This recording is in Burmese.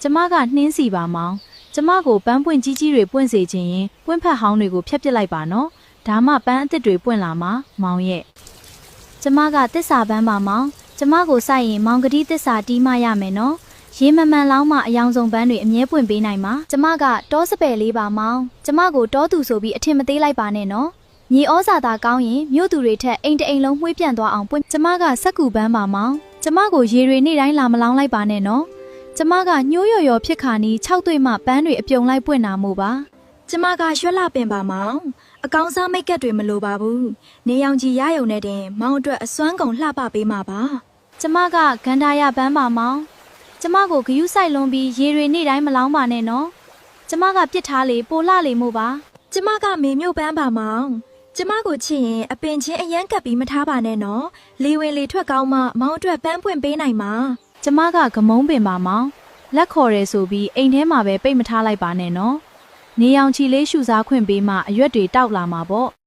ကျမကနှင်းစီပါမောင်ကျမကိုပန်းပွင့်ကြီးကြီးတွေပွင့်စေခြင်းရင်ပွင့်ဖက်ဟောင်းတွေကိုဖျက်ပစ်လိုက်ပါနော်ဒါမှပန်းအသစ်တွေပွင့်လာမှာမောင်ရဲ့ကျမကသစ္စာပန်းပါမောင်ကျမကိုစိုက်ရင်မောင်ကတိသစ္စာတီးမရမယ်နော်ရေမမှန်လောင်းမှအယောင်ဆုံးပန်းတွေအမြဲပွင့်ပေးနိုင်မှာကျမကတောစပယ်လေးပါမောင်ကျမကိုတောသူဆိုပြီးအထင်မသေးလိုက်ပါနဲ့နော်မြေဩဇာသာကောင်းရင်မြို့သူတွေထက်အိမ်တအိမ်လုံးမှွေးပြန့်သွားအောင်ပွင့်ကျမကစက်ကူပန်းပါမောင်ကျမကိုရေတွေနေ့တိုင်းလာမလောင်းလိုက်ပါနဲ့နော်ကျမကညှိုးရော်ဖြစ်ခါနီး6သွေးမှပန်းတွေအပြုံလိုက်ပွင့်နာမို့ပါကျမကရွှက်လာပင်ပါမောင်အကောင်းစားမိတ်ကပ်တွေမလိုပါဘူးနေရောင်ကြီးရယုံနဲ့တင်မောင်အတွက်အစွမ်းကုန်လှပပေးမှာပါကျမကဂန္ဓာရပန်းပါမောင်ကျမကိုဂယုဆိုင်လွန်ပြီးရေတွေနေ့တိုင်းမလောင်းပါနဲ့နော်ကျမကပြစ်ထားလေပိုလှလေမို့ပါကျမကမေမြို့ပန်းပါမောင်ကျမကိုချစ်ရင်အပင်ချင်းအရန်ကပ်ပြီးမထားပါနဲ့နော်လေဝင်လေထွက်ကောင်းမှမောင်အတွက်ပန်းပွင့်ပေးနိုင်မှာကျမကဂမုံပင်ပါမောင်လက်ခေါ်ရဲဆိုပြီးအိမ်ထဲမှာပဲပိတ်မထားလိုက်ပါနဲ့နော်နေရောင်ချီလေးရှူစားခွင့်ပေးမှအရွက်တွေတောက်လာမှာပေါ့